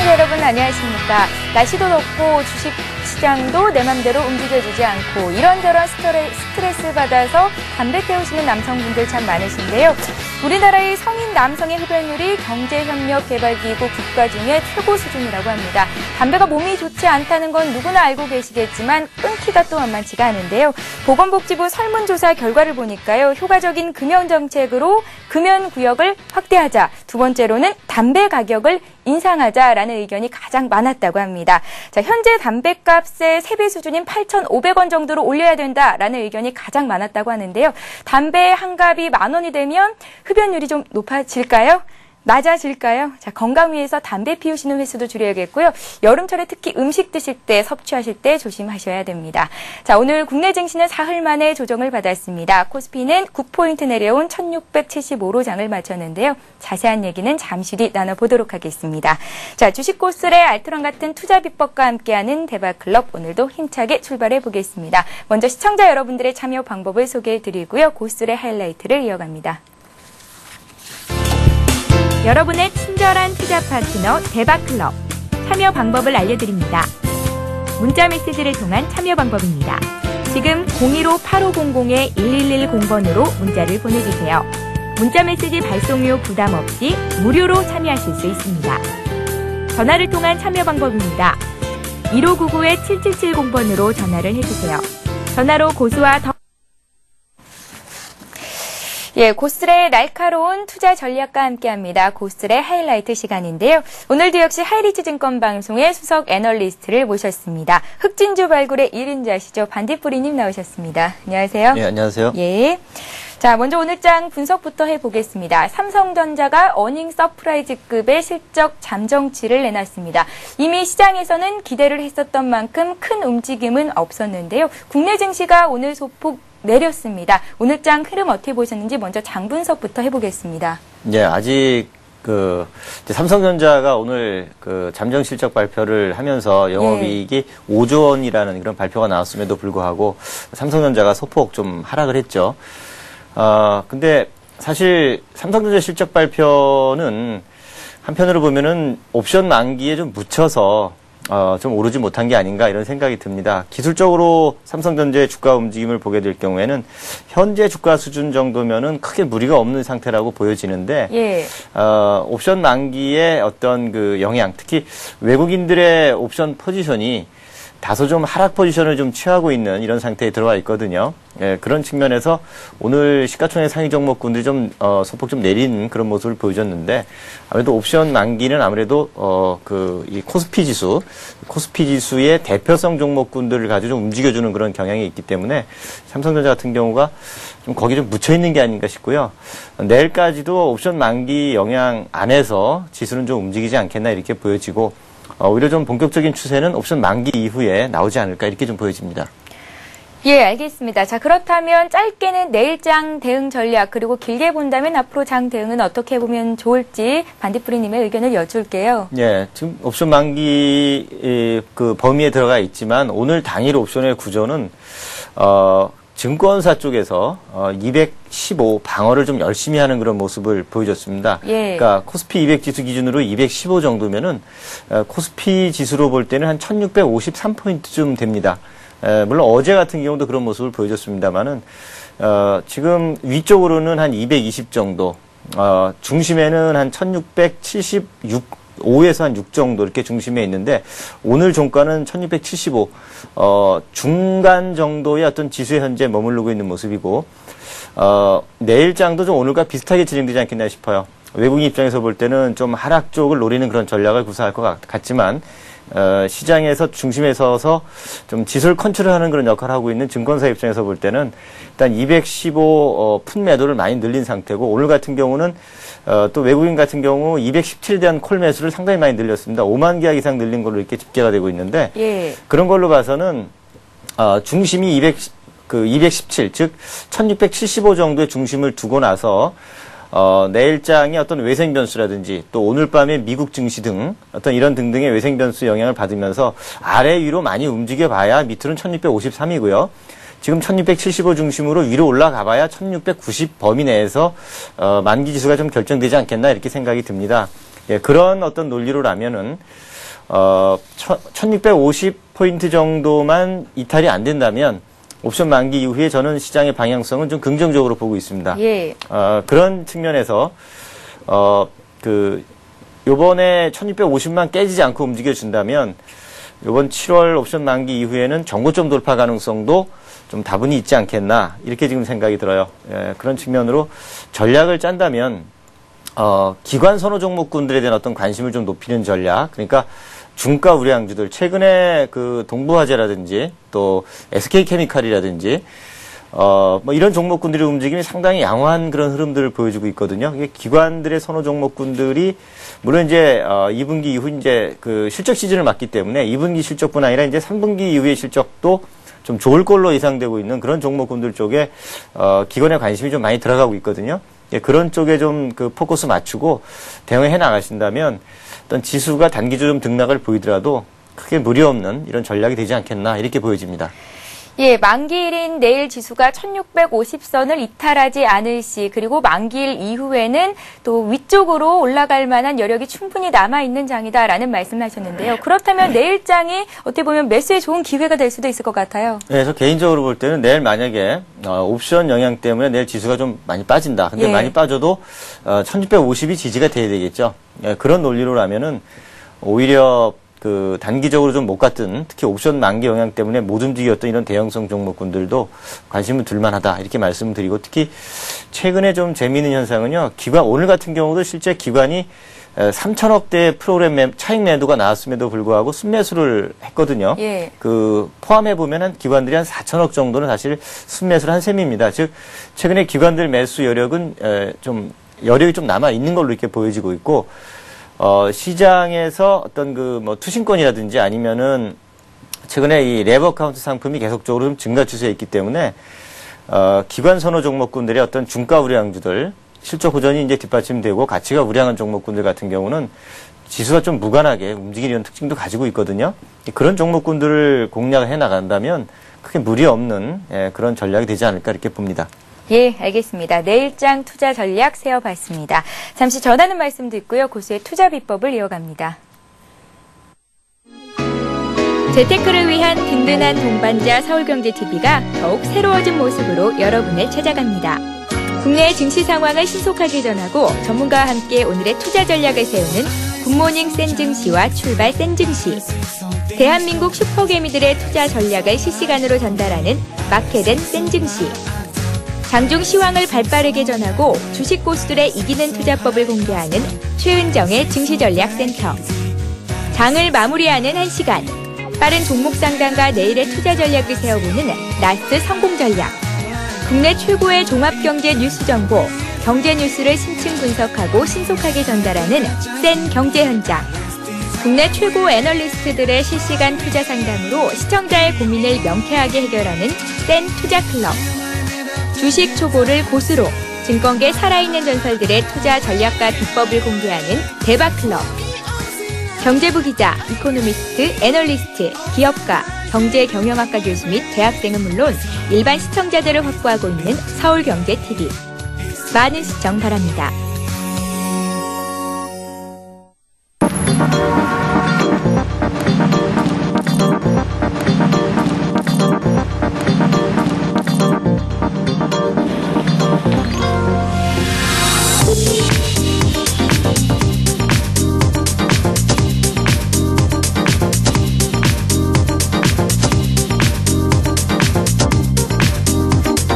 시청자 여러분 안녕하십니까. 날씨도 덥고 주식시장도 내 맘대로 움직여주지 않고 이런저런 스트레스 받아서 담배 태우시는 남성분들 참 많으신데요. 우리나라의 성인 남성의 흡연율이 경제협력개발기구 국가 중에 최고 수준이라고 합니다. 담배가 몸이 좋지 않다는 건 누구나 알고 계시겠지만 끊기가 또 만만치가 않은데요. 보건복지부 설문조사 결과를 보니까요. 효과적인 금연정책으로 금연구역을 확대하자. 두 번째로는 담배 가격을 인상하자라는 의견이 가장 많았다고 합니다. 자, 현재 담배값의 3배 수준인 8,500원 정도로 올려야 된다라는 의견이 가장 많았다고 하는데요. 담배 한 갑이 10,000원이 되면 흡연율이 좀 높아질까요? 낮아질까요? 자, 건강 위해서 담배 피우시는 횟수도 줄여야겠고요. 여름철에 특히 음식 드실 때, 섭취하실 때 조심하셔야 됩니다. 자, 오늘 국내 증시는 사흘 만에 조정을 받았습니다. 코스피는 9포인트 내려온 1675로 장을 마쳤는데요. 자세한 얘기는 잠시 뒤 나눠보도록 하겠습니다. 자, 주식 고스의 알트론 같은 투자 비법과 함께하는 대박클럽, 오늘도 힘차게 출발해 보겠습니다. 먼저 시청자 여러분들의 참여 방법을 소개해 드리고요. 고스의 하이라이트를 이어갑니다. 여러분의 친절한 투자 파트너 대박클럽, 참여 방법을 알려드립니다. 문자 메시지를 통한 참여 방법입니다. 지금 015-8500-1110번으로 문자를 보내주세요. 문자 메시지 발송료 부담 없이 무료로 참여하실 수 있습니다. 전화를 통한 참여 방법입니다. 1599-7770번으로 전화를 해주세요. 전화로 고수와 더 고스의 날카로운 투자 전략과 함께합니다. 고스의 하이라이트 시간인데요. 오늘도 역시 하이리츠 증권방송의 수석 애널리스트를 모셨습니다. 흑진주 발굴의 1인자시죠. 반딧불이님 나오셨습니다. 안녕하세요. 네, 안녕하세요. 예. 자, 먼저 오늘 장 분석부터 해보겠습니다. 삼성전자가 어닝 서프라이즈급의 실적 잠정치를 내놨습니다. 이미 시장에서는 기대를 했었던 만큼 큰 움직임은 없었는데요. 국내 증시가 오늘 소폭 내렸습니다. 오늘 장 흐름 어떻게 보셨는지 먼저 장 분석부터 해보겠습니다. 네, 아직 삼성전자가 오늘 잠정 실적 발표를 하면서 영업이익이 5조 원이라는 그런 발표가 나왔음에도 불구하고 삼성전자가 소폭 좀 하락을 했죠. 근데 사실 삼성전자 실적 발표는 한편으로 보면은 옵션 만기에 좀 묻혀서 좀 오르지 못한 게 아닌가 이런 생각이 듭니다. 기술적으로 삼성전자의 주가 움직임을 보게 될 경우에는 현재 주가 수준 정도면은 크게 무리가 없는 상태라고 보여지는데, 옵션 만기의 어떤 그 영향, 특히 외국인들의 옵션 포지션이 다소 좀 하락 포지션을 좀 취하고 있는 이런 상태에 들어와 있거든요. 예, 그런 측면에서 오늘 시가총액 상위 종목군들이 좀 소폭 좀 내린 그런 모습을 보여줬는데, 아무래도 옵션 만기는 아무래도 이 코스피 지수의 대표성 종목군들을 가지고 좀 움직여주는 그런 경향이 있기 때문에 삼성전자 같은 경우가 좀 거기 좀 묻혀 있는 게 아닌가 싶고요. 내일까지도 옵션 만기 영향 안에서 지수는 좀 움직이지 않겠나 이렇게 보여지고, 오히려 좀 본격적인 추세는 옵션 만기 이후에 나오지 않을까 이렇게 좀 보여집니다. 예, 알겠습니다. 자, 그렇다면 짧게는 내일장 대응 전략, 그리고 길게 본다면 앞으로 장 대응은 어떻게 보면 좋을지 반딧불이님의 의견을 여쭐게요. 예, 지금 옵션 만기 그 범위에 들어가 있지만 오늘 당일 옵션의 구조는 증권사 쪽에서 215 방어를 좀 열심히 하는 그런 모습을 보여줬습니다. 그러니까 코스피 200 지수 기준으로 215 정도면은 코스피 지수로 볼 때는 한 1653포인트쯤 됩니다. 물론 어제 같은 경우도 그런 모습을 보여줬습니다만은 지금 위쪽으로는 한 220 정도, 중심에는 한 1676.5에서 한 6 정도 이렇게 중심에 있는데 오늘 종가는 1675 중간 정도의 어떤 지수에 현재 머무르고 있는 모습이고 내일장도 좀 오늘과 비슷하게 진행되지 않겠나 싶어요. 외국인 입장에서 볼 때는 좀 하락 쪽을 노리는 그런 전략을 구사할 것 같지만 시장에서 중심에 서서 좀 지수를 컨트롤하는 그런 역할을 하고 있는 증권사 입장에서 볼 때는 일단 215 푼 매도를 많이 늘린 상태고 오늘 같은 경우는 또 외국인 같은 경우 217에 대한 콜 매수를 상당히 많이 늘렸습니다. 5만 계약 이상 늘린 걸로 이렇게 집계가 되고 있는데 그런 걸로 봐서는 중심이 217, 즉 1675 정도의 중심을 두고 나서 내일장의 어떤 외생 변수라든지 또 오늘 밤에 미국 증시 등 어떤 이런 등등의 외생 변수 영향을 받으면서 아래 위로 많이 움직여 봐야 밑으로는 1653이고요. 지금 1675 중심으로 위로 올라가 봐야 1690 범위 내에서 만기 지수가 좀 결정되지 않겠나 이렇게 생각이 듭니다. 예, 그런 어떤 논리로라면은 1650포인트 정도만 이탈이 안 된다면 옵션 만기 이후에 저는 시장의 방향성은 좀 긍정적으로 보고 있습니다. 예. 그런 측면에서 요번에 1650만 깨지지 않고 움직여준다면 요번 7월 옵션 만기 이후에는 정고점 돌파 가능성도 좀 다분히 있지 않겠나 이렇게 지금 생각이 들어요. 그런 측면으로 전략을 짠다면 기관 선호 종목군들에 대한 어떤 관심을 좀 높이는 전략, 그러니까 중가 우량주들, 최근에 그 동부화재라든지 또 SK케미칼이라든지 뭐 이런 종목군들의 움직임이 상당히 양호한 그런 흐름들을 보여주고 있거든요. 이게 기관들의 선호 종목군들이 물론 이제 2분기 이후 이제 그 실적 시즌을 맞기 때문에 2분기 실적뿐 아니라 이제 3분기 이후의 실적도 좀 좋을 걸로 예상되고 있는 그런 종목군들 쪽에 기관의 관심이 좀 많이 들어가고 있거든요. 그런 쪽에 좀 그 포커스 맞추고 대응해 나가신다면 어떤 지수가 단기적으로 좀 등락을 보이더라도 크게 무리 없는 이런 전략이 되지 않겠나 이렇게 보여집니다. 예, 만기일인 내일 지수가 1650선을 이탈하지 않을 시, 그리고 만기일 이후에는 또 위쪽으로 올라갈 만한 여력이 충분히 남아있는 장이다라는 말씀을 하셨는데요. 그렇다면 내일 장이 어떻게 보면 매수에 좋은 기회가 될 수도 있을 것 같아요. 네, 저 개인적으로 볼 때는 내일 만약에 옵션 영향 때문에 내일 지수가 좀 많이 빠진다. 근데 예. 많이 빠져도 1650이 지지가 돼야 되겠죠. 그런 논리로라면은 오히려 그 단기적으로 좀 못 갔던 특히 옵션 만기 영향 때문에 못 움직였던 이런 대형성 종목군들도 관심을 둘만하다 이렇게 말씀을 드리고, 특히 최근에 좀 재미있는 현상은요, 기관 오늘 같은 경우도 실제 기관이 3천억대 프로그램 차익 매도가 나왔음에도 불구하고 순매수를 했거든요. 예. 그 포함해 보면은 기관들이 한 4천억 정도는 사실 순매수를 한 셈입니다. 즉 최근에 기관들 매수 여력은 여력이 좀 남아 있는 걸로 이렇게 보여지고 있고, 시장에서 어떤 뭐 투신권이라든지 아니면은 최근에 이 레버 카운트 상품이 계속적으로 좀 증가 추세에 있기 때문에, 기관 선호 종목군들의 어떤 중가 우량주들, 실적 호전이 이제 뒷받침되고 가치가 우량한 종목군들 같은 경우는 지수가 좀 무관하게 움직이는 특징도 가지고 있거든요. 그런 종목군들을 공략을 해 나간다면 크게 무리 없는 그런 전략이 되지 않을까 이렇게 봅니다. 예, 알겠습니다. 내일장 투자 전략 세워봤습니다. 잠시 전하는 말씀 듣고요. 고수의 투자 비법을 이어갑니다. 재테크를 위한 든든한 동반자 서울경제TV가 더욱 새로워진 모습으로 여러분을 찾아갑니다. 국내의 증시 상황을 신속하게 전하고 전문가와 함께 오늘의 투자 전략을 세우는 굿모닝 센증시와 출발 센증시. 대한민국 슈퍼개미들의 투자 전략을 실시간으로 전달하는 마켓앤 센증시. 장중 시황을 발빠르게 전하고 주식 고수들의 이기는 투자법을 공개하는 최은정의 증시전략센터. 장을 마무리하는 1시간. 빠른 종목 상담과 내일의 투자 전략을 세워보는 나스 성공전략. 국내 최고의 종합경제 뉴스 정보, 경제 뉴스를 심층 분석하고 신속하게 전달하는 센 경제현장. 국내 최고 애널리스트들의 실시간 투자 상담으로 시청자의 고민을 명쾌하게 해결하는 센 투자클럽. 주식 초보를 고수로, 증권계 살아있는 전설들의 투자 전략과 비법을 공개하는 대박클럽. 경제부 기자, 이코노미스트, 애널리스트, 기업가, 경제경영학과 교수 및 대학생은 물론 일반 시청자들을 확보하고 있는 서울경제TV. 많은 시청 바랍니다.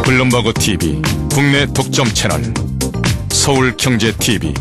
블룸버그 TV 국내 독점 채널 서울경제TV.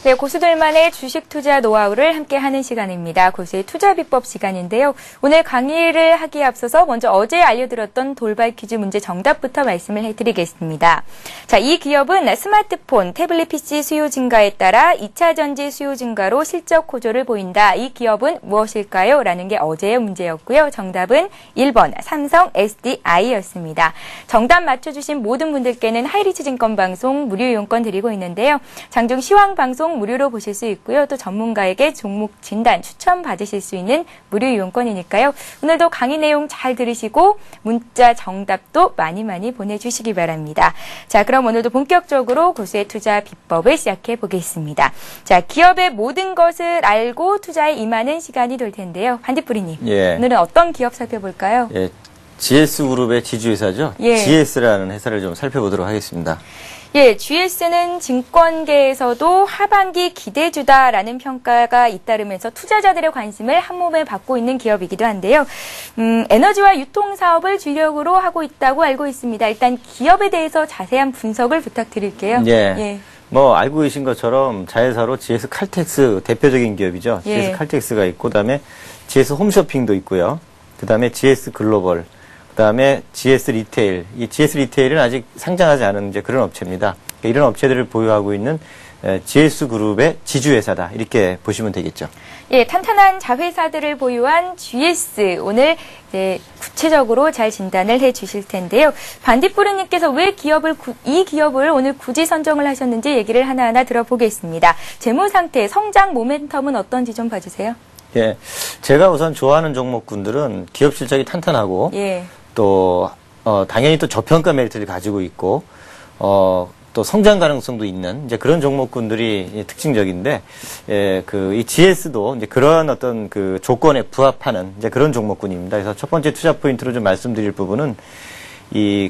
네, 고수들만의 주식 투자 노하우를 함께하는 시간입니다. 고수의 투자 비법 시간인데요. 오늘 강의를 하기에 앞서서 먼저 어제 알려드렸던 돌발 퀴즈 문제 정답부터 말씀을 해드리겠습니다. 자, 이 기업은 스마트폰, 태블릿 PC 수요 증가에 따라 2차 전지 수요 증가로 실적 호조를 보인다. 이 기업은 무엇일까요? 라는 게 어제의 문제였고요. 정답은 1번 삼성 SDI였습니다. 정답 맞춰주신 모든 분들께는 하이리츠 증권방송 무료 이용권 드리고 있는데요. 장중 시황 방송 무료로 보실 수 있고요. 또 전문가에게 종목 진단, 추천 받으실 수 있는 무료 이용권이니까요. 오늘도 강의 내용 잘 들으시고 문자 정답도 많이 보내주시기 바랍니다. 자, 그럼 오늘도 본격적으로 고수의 투자 비법을 시작해 보겠습니다. 자, 기업의 모든 것을 알고 투자에 임하는 시간이 될 텐데요. 반딧불이님, 예. 오늘은 어떤 기업 살펴볼까요? 예, GS그룹의 지주회사죠. 예. GS라는 회사를 좀 살펴보도록 하겠습니다. 예, GS는 증권계에서도 하반기 기대주다라는 평가가 잇따르면서 투자자들의 관심을 한몸에 받고 있는 기업이기도 한데요. 에너지와 유통 사업을 주력으로 하고 있다고 알고 있습니다. 일단 기업에 대해서 자세한 분석을 부탁드릴게요. 예. 뭐 알고 계신 것처럼 자회사로 GS 칼텍스 대표적인 기업이죠. 예. GS 칼텍스가 있고 그다음에 GS 홈쇼핑도 있고요. 그다음에 GS 글로벌, 그다음에 GS 리테일. 이 GS 리테일은 아직 상장하지 않은 이제 그런 업체입니다. 이런 업체들을 보유하고 있는 GS 그룹의 지주회사다. 이렇게 보시면 되겠죠. 예, 탄탄한 자회사들을 보유한 GS 오늘 이제 구체적으로 잘 진단을 해주실 텐데요. 반딧불이님께서 왜 이 기업을 오늘 굳이 선정을 하셨는지 얘기를 하나하나 들어보겠습니다. 재무 상태, 성장 모멘텀은 어떤지 좀 봐주세요. 예, 제가 우선 좋아하는 종목군들은 기업 실적이 탄탄하고 예. 또 당연히 또 저평가 메리트를 가지고 있고 또 성장 가능성도 있는 이제 그런 종목군들이 특징적인데, 예, 이 GS도 이제 그러한 어떤 그 조건에 부합하는 이제 그런 종목군입니다. 그래서 첫 번째 투자 포인트로 좀 말씀드릴 부분은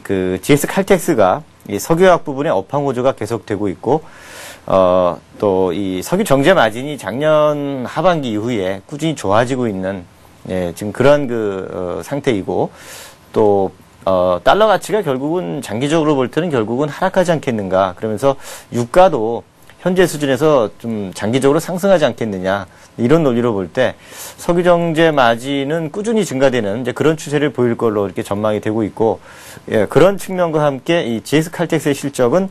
그 GS 칼텍스가 이 석유화학 부분의 업황 호조가 계속되고 있고, 또 이 석유 정제 마진이 작년 하반기 이후에 꾸준히 좋아지고 있는, 예, 지금 그런 상태이고, 또 달러 가치가 결국은 장기적으로 볼 때는 결국은 하락하지 않겠는가. 그러면서 유가도 현재 수준에서 좀 장기적으로 상승하지 않겠느냐. 이런 논리로 볼 때 석유 정제 마진은 꾸준히 증가되는 이제 그런 추세를 보일 걸로 이렇게 전망이 되고 있고, 예, 그런 측면과 함께 이 GS 칼텍스의 실적은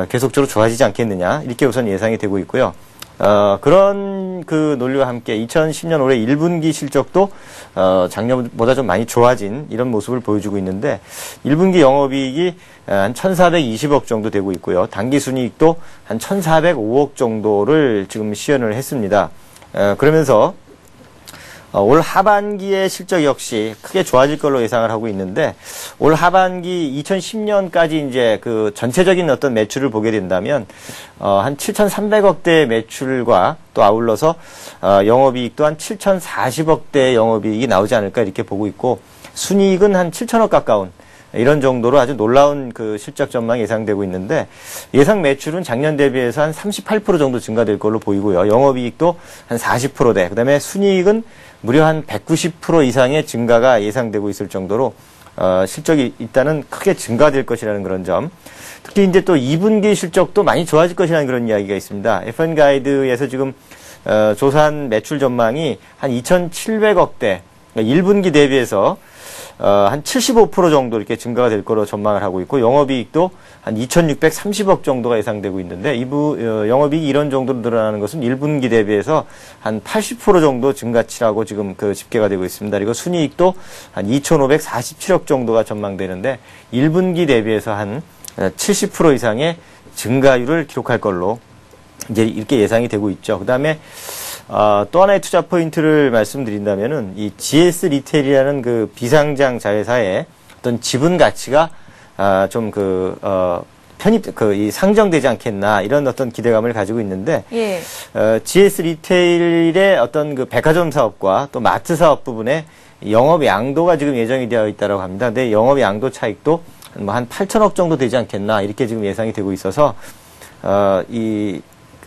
계속적으로 좋아지지 않겠느냐. 이렇게 우선 예상이 되고 있고요. 그런 그 논리와 함께 2010년 올해 1분기 실적도 작년보다 좀 많이 좋아진 이런 모습을 보여주고 있는데, 1분기 영업이익이 한 1,420억 정도 되고 있고요. 당기순이익도 한 1,405억 정도를 지금 시현을 했습니다. 그러면서 올 하반기의 실적 역시 크게 좋아질 걸로 예상을 하고 있는데, 올 하반기 2010년까지 이제 그 전체적인 어떤 매출을 보게 된다면 한 7,300억대 매출과 또 아울러서 영업이익도 한 7,040억대 영업이익이 나오지 않을까 이렇게 보고 있고, 순이익은 한 7천억 가까운 이런 정도로 아주 놀라운 그 실적 전망이 예상되고 있는데, 예상 매출은 작년 대비해서 한 38% 정도 증가될 걸로 보이고요. 영업이익도 한 40%대, 그 다음에 순이익은 무려 한 190% 이상의 증가가 예상되고 있을 정도로 실적이 일단은 크게 증가될 것이라는 그런 점. 특히 이제 또 2분기 실적도 많이 좋아질 것이라는 그런 이야기가 있습니다. F1 가이드에서 지금 조사한 매출 전망이 한 2,700억대, 그러니까 1분기 대비해서 한 75% 정도 이렇게 증가가 될 거로 전망을 하고 있고, 영업이익도 한 2,630억 정도가 예상되고 있는데, 영업이익이 이런 정도로 늘어나는 것은 1분기 대비해서 한 80% 정도 증가치라고 지금 그 집계가 되고 있습니다. 그리고 순이익도 한 2,547억 정도가 전망되는데, 1분기 대비해서 한 70% 이상의 증가율을 기록할 걸로 이제 이렇게 예상이 되고 있죠. 그 다음에 또 하나의 투자 포인트를 말씀드린다면은 이 GS 리테일이라는 그 비상장 자회사의 어떤 지분 가치가 좀 이 상정되지 않겠나 이런 어떤 기대감을 가지고 있는데, 예. GS 리테일의 어떤 그 백화점 사업과 또 마트 사업 부분에 영업 양도가 지금 예정이 되어 있다고 합니다. 근데 영업 양도 차익도 한 8천억 정도 되지 않겠나 이렇게 지금 예상이 되고 있어서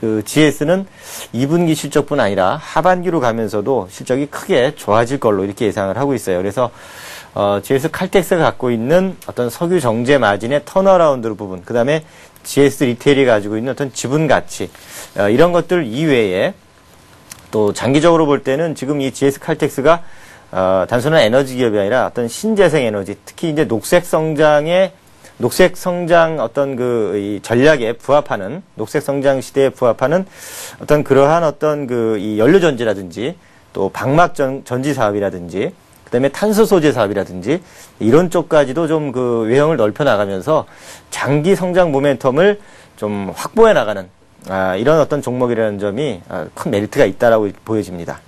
그 GS는 2분기 실적뿐 아니라 하반기로 가면서도 실적이 크게 좋아질 걸로 이렇게 예상을 하고 있어요. 그래서 GS 칼텍스가 갖고 있는 어떤 석유 정제 마진의 턴어라운드 부분, 그 다음에 GS 리테일이 가지고 있는 어떤 지분 가치, 이런 것들 이외에 또 장기적으로 볼 때는 지금 이 GS 칼텍스가 단순한 에너지 기업이 아니라 어떤 신재생 에너지, 특히 이제 녹색 성장 어떤 이 전략에 부합하는, 녹색 성장 시대에 부합하는 어떤 그러한 어떤 이 연료 전지라든지 또 방막 전지 사업이라든지 그다음에 탄소 소재 사업이라든지 이런 쪽까지도 좀 그 외형을 넓혀 나가면서 장기 성장 모멘텀을 좀 확보해 나가는 이런 어떤 종목이라는 점이 큰 메리트가 있다라고 보여집니다.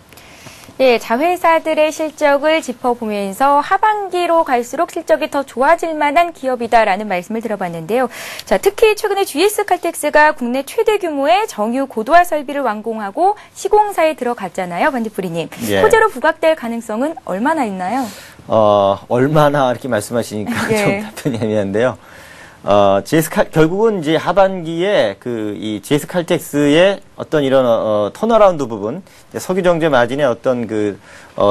예, 자회사들의 실적을 짚어보면서 하반기로 갈수록 실적이 더 좋아질 만한 기업이다라는 말씀을 들어봤는데요. 자, 특히 최근에 GS칼텍스가 국내 최대 규모의 정유 고도화 설비를 완공하고 시공사에 들어갔잖아요, 반디프리님. 예. 호재로 부각될 가능성은 얼마나 있나요? 얼마나 이렇게 말씀하시니까 예. 좀 답변이 애매한데요. 결국은 이제 하반기에 이 GS칼텍스의 어떤 이런, 턴어라운드 부분, 석유정제 마진의 어떤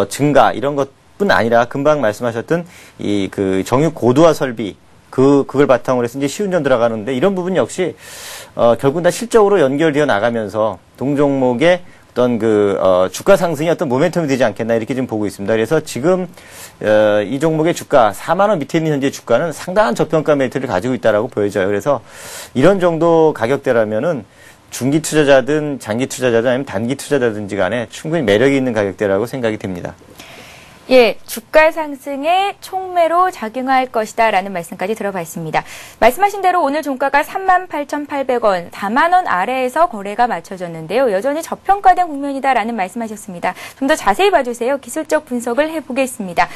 증가, 이런 것뿐 아니라 금방 말씀하셨던 정유 고도화 설비, 그걸 바탕으로 해서 이제 시운전 들어가는데 이런 부분 역시, 결국은 다 실적으로 연결되어 나가면서 동종목의 어떤 주가 상승이 어떤 모멘텀이 되지 않겠나 이렇게 좀 보고 있습니다. 그래서 지금 이 종목의 주가 4만 원 밑에 있는 현재 주가는 상당한 저평가 메리트를 가지고 있다라고 보여져요. 그래서 이런 정도 가격대라면은 중기 투자자든 장기 투자자든 아니면 단기 투자자든지 간에 충분히 매력이 있는 가격대라고 생각이 됩니다. 예, 주가 상승에 촉매로 작용할 것이다라는 말씀까지 들어봤습니다. 말씀하신 대로 오늘 종가가 38,800원, 4만 원 아래에서 거래가 맞춰졌는데요. 여전히 저평가된 국면이다라는 말씀하셨습니다. 좀 더 자세히 봐주세요. 기술적 분석을 해보겠습니다.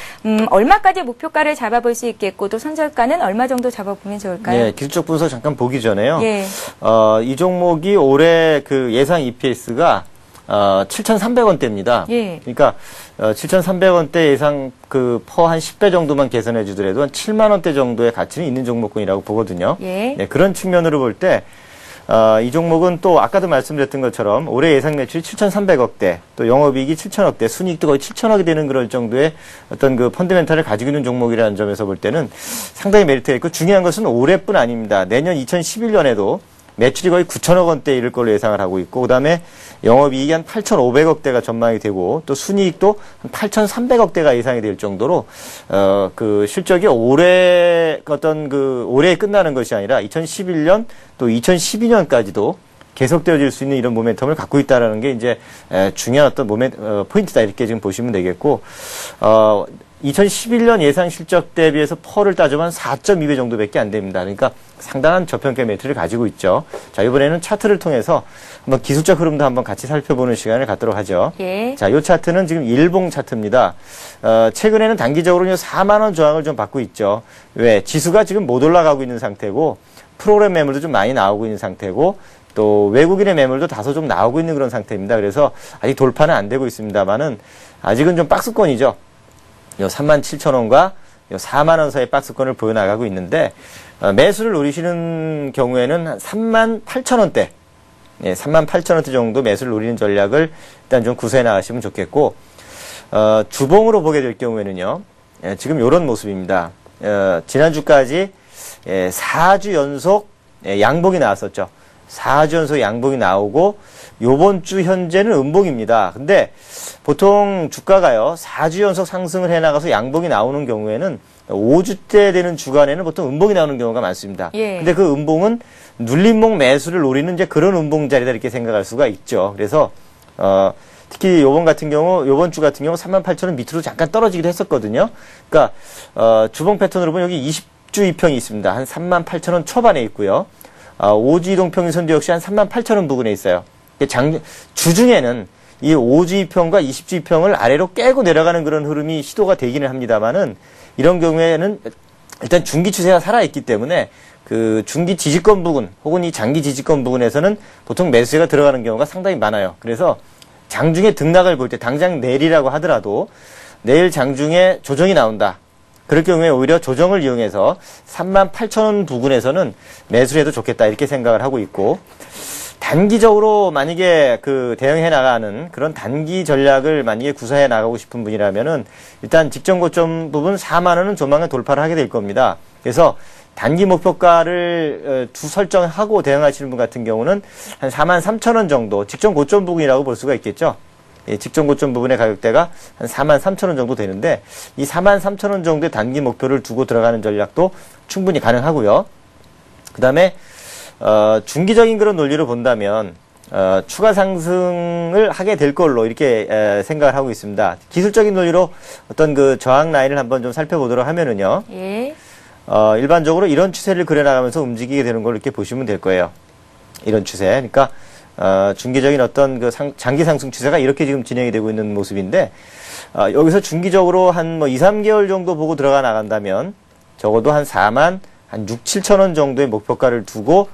얼마까지 목표가를 잡아볼 수 있겠고 또 선절가는 얼마 정도 잡아보면 좋을까요? 네, 기술적 분석 잠깐 보기 전에요. 예. 이 종목이 올해 예상 EPS가 7,300원대입니다. 예. 그러니까 7,300원대 예상 퍼 한 10배 정도만 계산해 주더라도 한 7만 원대 정도의 가치는 있는 종목군이라고 보거든요. 예. 네, 그런 측면으로 볼 때 이 종목은 또 아까도 말씀드렸던 것처럼 올해 예상 매출이 7,300억대, 또 영업이익이 7,000억대, 순이익도 거의 7,000억이 되는 그럴 정도의 어떤 펀더멘탈을 가지고 있는 종목이라는 점에서 볼 때는 상당히 메리트가 있고, 중요한 것은 올해뿐 아닙니다. 내년 2011년에도 매출이 거의 9천억 원대에 이를 걸로 예상을 하고 있고, 그다음에 영업이익이 한 8,500억대가 전망이 되고, 또 순이익도 한 8,300억대가 예상이 될 정도로 실적이 올해 올해에 끝나는 것이 아니라 2011년 또 2012년까지도 계속되어질 수 있는 이런 모멘텀을 갖고 있다라는 게 이제 중요한 어떤 포인트다 이렇게 지금 보시면 되겠고, 2011년 예상 실적 대비해서 펄을 따져만 4.2배 정도밖에 안 됩니다. 그러니까 상당한 저평가 메리트를 가지고 있죠. 자, 이번에는 차트를 통해서 한번 기술적 흐름도 한번 같이 살펴보는 시간을 갖도록 하죠. 예. 자, 이 차트는 지금 일봉 차트입니다. 최근에는 단기적으로 4만 원 저항을 좀 받고 있죠. 왜? 지수가 지금 못 올라가고 있는 상태고, 프로그램 매물도 좀 많이 나오고 있는 상태고, 또 외국인의 매물도 다소 좀 나오고 있는 그런 상태입니다. 그래서 아직 돌파는 안 되고 있습니다만은 아직은 좀 박스권이죠. 요 37,000원과 요 4만 원 사이의 박스권을 보여나가고 있는데, 매수를 노리시는 경우에는 한 38,000원대, 예, 38,000원대 정도 매수를 노리는 전략을 일단 좀 구사해 나가시면 좋겠고, 주봉으로 보게 될 경우에는요, 지금 요런 모습입니다. 지난주까지 4주 연속 양봉이 나왔었죠. 4주 연속 양봉이 나오고, 요번 주 현재는 음봉입니다. 근데 보통 주가가요, 4주 연속 상승을 해나가서 양봉이 나오는 경우에는 5주째 되는 주간에는 보통 음봉이 나오는 경우가 많습니다. 예. 근데 그 음봉은 눌림목 매수를 노리는 이제 그런 음봉 자리다 이렇게 생각할 수가 있죠. 그래서, 특히 요번 주 같은 경우 38,000원 밑으로 잠깐 떨어지기도 했었거든요. 그러니까, 주봉 패턴으로 보면 여기 20주 이평이 있습니다. 한 38,000원 초반에 있고요. 5주 이동평균 선도 역시 한 38,000원 부근에 있어요. 주중에는 이 5주 이평과 20주 이평을 아래로 깨고 내려가는 그런 흐름이 시도가 되기는 합니다만은, 이런 경우에는 일단 중기 추세가 살아있기 때문에 중기 지지권 부근 혹은 이 장기 지지권 부근에서는 보통 매수세가 들어가는 경우가 상당히 많아요. 그래서 장중에 등락을 볼 때 당장 내리라고 하더라도 내일 장중에 조정이 나온다. 그럴 경우에 오히려 조정을 이용해서 38,000원 부근에서는 매수를 해도 좋겠다 이렇게 생각을 하고 있고, 단기적으로 만약에 대응해 나가는 그런 단기 전략을 만약에 구사해 나가고 싶은 분이라면은 일단 직전 고점 부분 4만 원은 조만간 돌파를 하게 될 겁니다. 그래서 단기 목표가를 설정하고 대응하시는 분 같은 경우는 한 43,000원 정도, 직전 고점 부분이라고 볼 수가 있겠죠. 예, 직전 고점 부분의 가격대가 한 43,000원 정도 되는데, 이 43,000원 정도의 단기 목표를 두고 들어가는 전략도 충분히 가능하고요. 그 다음에 중기적인 그런 논리로 본다면 추가 상승을 하게 될 걸로 이렇게 생각을 하고 있습니다. 기술적인 논리로 어떤 저항 라인을 한번 좀 살펴보도록 하면은요. 예. 일반적으로 이런 추세를 그려나가면서 움직이게 되는 걸 이렇게 보시면 될 거예요. 이런 추세. 그러니까 중기적인 어떤 그 장기 상승 추세가 이렇게 지금 진행이 되고 있는 모습인데 여기서 중기적으로 한 뭐 2, 3개월 정도 보고 들어가 나간다면 적어도 한 4만 한 6, 7천 원 정도의 목표가를 두고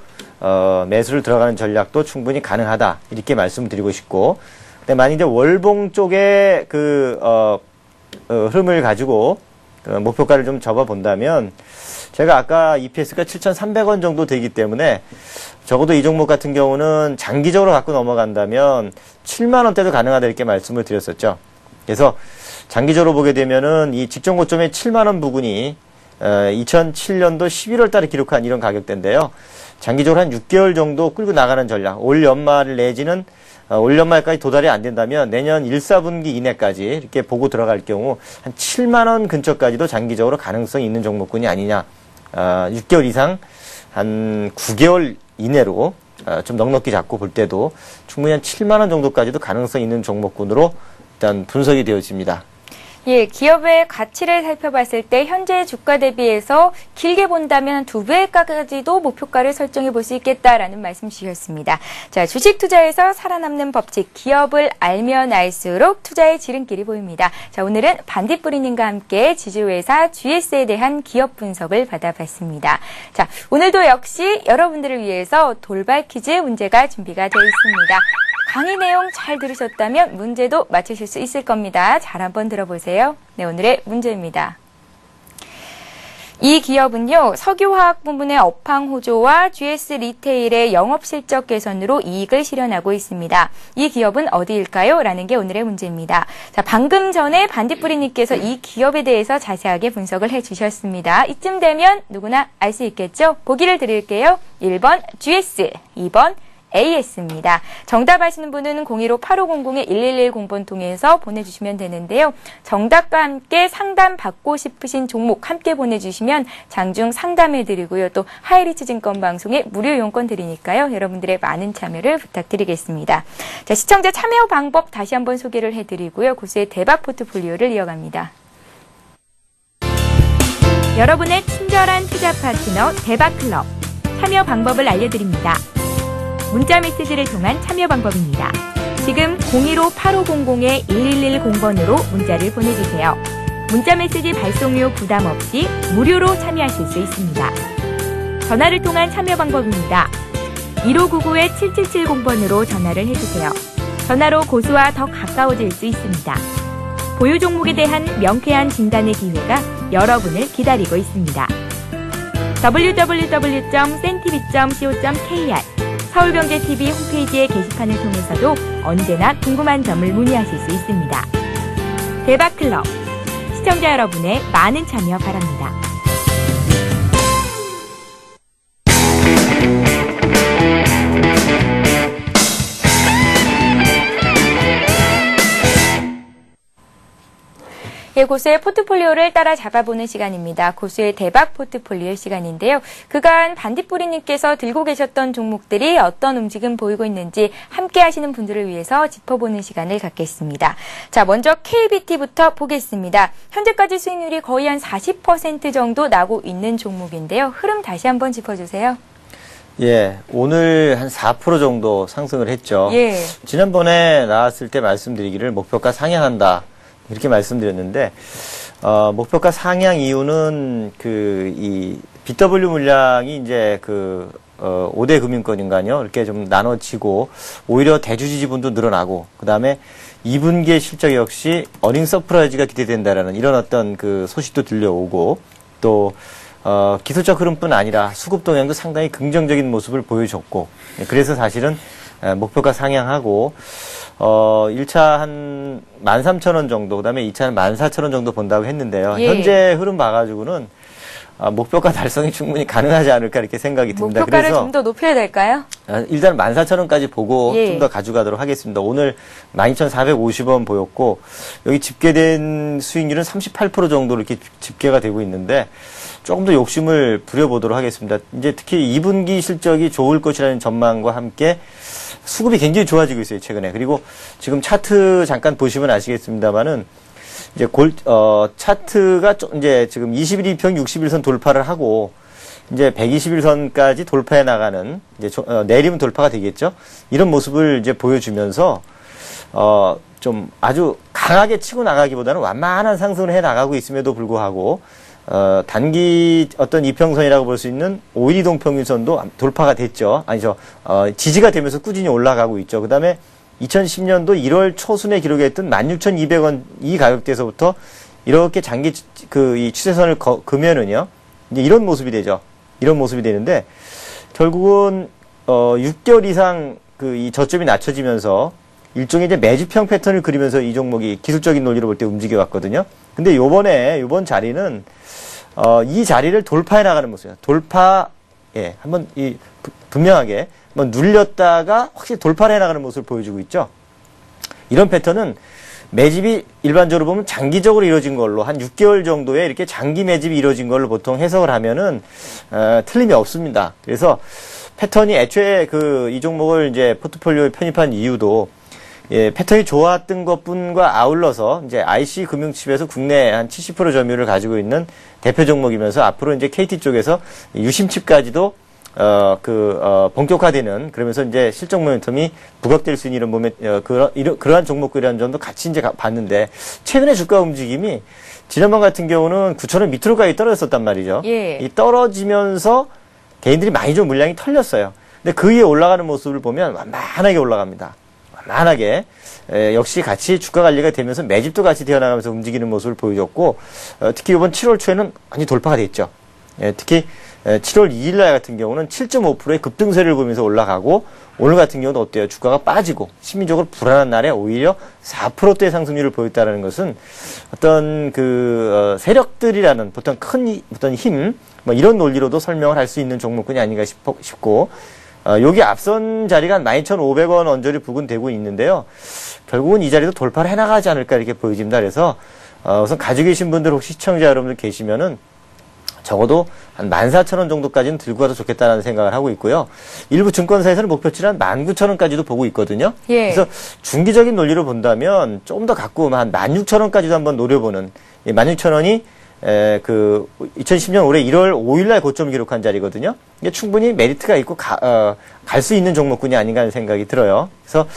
매수를 들어가는 전략도 충분히 가능하다. 이렇게 말씀을 드리고 싶고. 근데 만약 이제 월봉 쪽에 흐름을 가지고 목표가를 좀 접어 본다면 제가 아까 EPS가 7,300원 정도 되기 때문에 적어도 이 종목 같은 경우는 장기적으로 갖고 넘어간다면 7만 원대도 가능하다 이렇게 말씀을 드렸었죠. 그래서 장기적으로 보게 되면은 이 직전 고점의 7만 원 부근이 2007년도 11월 달에 기록한 이런 가격대인데요. 장기적으로 한 6개월 정도 끌고 나가는 전략, 올 연말 내지는 올 연말까지 도달이 안 된다면 내년 1, 4분기 이내까지 이렇게 보고 들어갈 경우 한 7만 원 근처까지도 장기적으로 가능성이 있는 종목군이 아니냐. 6개월 이상 한 9개월 이내로 좀 넉넉히 잡고 볼 때도 충분히 한 7만 원 정도까지도 가능성이 있는 종목군으로 일단 분석이 되어집니다. 예, 기업의 가치를 살펴봤을 때 현재 주가 대비해서 길게 본다면 2배가까지도 목표가를 설정해 볼 수 있겠다라는 말씀 주셨습니다. 자, 주식 투자에서 살아남는 법칙, 기업을 알면 알수록 투자의 지름길이 보입니다. 자, 오늘은 반딧불이님과 함께 지주회사 GS에 대한 기업 분석을 받아봤습니다. 자, 오늘도 역시 여러분들을 위해서 돌발 퀴즈 문제가 준비가 되어 있습니다. 강의 내용 잘 들으셨다면 문제도 맞추실 수 있을 겁니다. 잘 한번 들어보세요. 네, 오늘의 문제입니다. 이 기업은요, 석유화학 부문의 업황 호조와 GS 리테일의 영업실적 개선으로 이익을 실현하고 있습니다. 이 기업은 어디일까요? 라는 게 오늘의 문제입니다. 자, 방금 전에 반딧불이님께서 이 기업에 대해서 자세하게 분석을 해주셨습니다. 이쯤 되면 누구나 알 수 있겠죠? 보기를 드릴게요. 1번 GS, 2번 AS입니다. 정답 아시는 분은 015-8500-1110번 통해서 보내주시면 되는데요. 정답과 함께 상담 받고 싶으신 종목 함께 보내주시면 장중 상담해드리고요. 또 하이리츠 증권 방송에 무료 이용권 드리니까요. 여러분들의 많은 참여를 부탁드리겠습니다. 자, 시청자 참여 방법 다시 한번 소개를 해드리고요. 고수의 대박 포트폴리오를 이어갑니다. 여러분의 친절한 투자 파트너 대박클럽 참여 방법을 알려드립니다. 문자 메시지를 통한 참여 방법입니다. 지금 015-8500-1110번으로 문자를 보내주세요. 문자 메시지 발송료 부담 없이 무료로 참여하실 수 있습니다. 전화를 통한 참여 방법입니다. 1599-7770번으로 전화를 해주세요. 전화로 고수와 더 가까워질 수 있습니다. 보유 종목에 대한 명쾌한 진단의 기회가 여러분을 기다리고 있습니다. www.cntv.co.kr 서울경제TV 홈페이지의 게시판을 통해서도 언제나 궁금한 점을 문의하실 수 있습니다. 대박클럽, 시청자 여러분의 많은 참여 바랍니다. 예, 고수의 포트폴리오를 따라 잡아보는 시간입니다. 고수의 대박 포트폴리오 시간인데요. 그간 반딧불이님께서 들고 계셨던 종목들이 어떤 움직임 보이고 있는지 함께 하시는 분들을 위해서 짚어보는 시간을 갖겠습니다. 자, 먼저 KBT부터 보겠습니다. 현재까지 수익률이 거의 한 40% 정도 나고 있는 종목인데요. 흐름 다시 한번 짚어주세요. 예, 오늘 한 4% 정도 상승을 했죠. 예. 지난번에 나왔을 때 말씀드리기를 목표가 상향한다. 이렇게 말씀드렸는데, 목표가 상향 이유는 이 BW 물량이 이제 5대 금융권인가요? 이렇게 좀 나눠지고, 오히려 대주 지분도 늘어나고, 그 다음에 2분기의 실적 역시 어닝 서프라이즈가 기대된다라는 이런 어떤 소식도 들려오고, 또, 기술적 흐름뿐 아니라 수급 동향도 상당히 긍정적인 모습을 보여줬고, 그래서 사실은 목표가 상향하고, 1차 한 13,000원 정도, 그 다음에 2차는 14,000원 정도 본다고 했는데요. 예. 현재 흐름 봐가지고는, 목표가 달성이 충분히 가능하지 않을까 이렇게 생각이 듭니다. 목표가를 그래서 좀 더 높여야 될까요? 일단 14,000원까지 보고 예. 좀 더 가져가도록 하겠습니다. 오늘 12,450원 보였고, 여기 집계된 수익률은 38% 정도 이렇게 집계가 되고 있는데, 조금 더 욕심을 부려보도록 하겠습니다. 이제 특히 2분기 실적이 좋을 것이라는 전망과 함께 수급이 굉장히 좋아지고 있어요, 최근에. 그리고 지금 차트 잠깐 보시면 아시겠습니다만은, 이제 차트가 이제 지금 21일평 60일선 돌파를 하고, 이제 121선까지 돌파해 나가는 이제 내리면 돌파가 되겠죠. 이런 모습을 이제 보여주면서 좀 아주 강하게 치고 나가기보다는 완만한 상승을 해 나가고 있음에도 불구하고 단기 어떤 이평선이라고 볼 수 있는 5일 이동 평균선도 돌파가 됐죠. 아니죠. 지지가 되면서 꾸준히 올라가고 있죠. 그다음에 2010년도 1월 초순에 기록했던 16,200원 이 가격대에서부터 이렇게 장기 이 추세선을 그면은요. 이제 이런 모습이 되죠. 이런 모습이 되는데 결국은 6개월 이상 이 저점이 낮춰지면서 일종의 이제 매집형 패턴을 그리면서 이 종목이 기술적인 논리로 볼 때 움직여 왔거든요. 근데 요번 자리는 이 자리를 돌파해 나가는 모습이에요. 한번 분명하게 한번 눌렸다가 확실히 돌파해 나가는 모습을 보여주고 있죠. 이런 패턴은 매집이 일반적으로 보면 장기적으로 이루어진 걸로 한 6개월 정도의 이렇게 장기 매집이 이루어진 걸로 보통 해석을 하면은 틀림이 없습니다. 그래서 패턴이 애초에 이 종목을 이제 포트폴리오에 편입한 이유도 패턴이 좋았던 것뿐과 아울러서 이제 IC 금융칩에서 국내 한 70% 점유율을 가지고 있는 대표 종목이면서 앞으로 이제 KT 쪽에서 유심칩까지도 본격화되는, 그러면서 이제 실적 모멘텀이 부각될 수 있는 그러한 종목이라는 점도 같이 이제 봤는데, 최근에 주가 움직임이 지난번 같은 경우는 9,000원 밑으로까지 떨어졌었단 말이죠. 예. 이 떨어지면서 개인들이 많이 좀 물량이 털렸어요. 근데 그 위에 올라가는 모습을 보면 완만하게 올라갑니다. 완만하게. 역시 같이 주가 관리가 되면서 매집도 같이 되어나가면서 움직이는 모습을 보여줬고, 특히 이번 7월 초에는 많이 돌파가 됐죠. 특히 7월 2일 날 같은 경우는 7.5%의 급등세를 보면서 올라가고, 오늘 같은 경우는 어때요? 주가가 빠지고 심리적으로 불안한 날에 오히려 4%대의 상승률을 보였다는 것은 어떤 세력들이라는 보통 큰 어떤 힘, 이런 논리로도 설명을 할 수 있는 종목군이 아닌가 싶고, 여기 앞선 자리가 한 12,500원 언저리 부근되고 있는데요. 결국은 이 자리도 돌파를 해나가지 않을까 이렇게 보여집니다. 그래서 우선 가지고 계신 분들, 혹시 시청자 여러분들 계시면은 적어도 한 14,000원 정도까지는 들고 가도 좋겠다는 생각을 하고 있고요. 일부 증권사에서는 목표치를 한 19,000원까지도 보고 있거든요. 예. 그래서 중기적인 논리로 본다면 좀 더 갖고 한 16,000원까지도 한번 노려보는, 16,000원이 2010년 올해 1월 5일 날 고점 기록한 자리거든요. 이게 충분히 메리트가 있고 갈 수 있는 종목군이 아닌가 하는 생각이 들어요. 그래서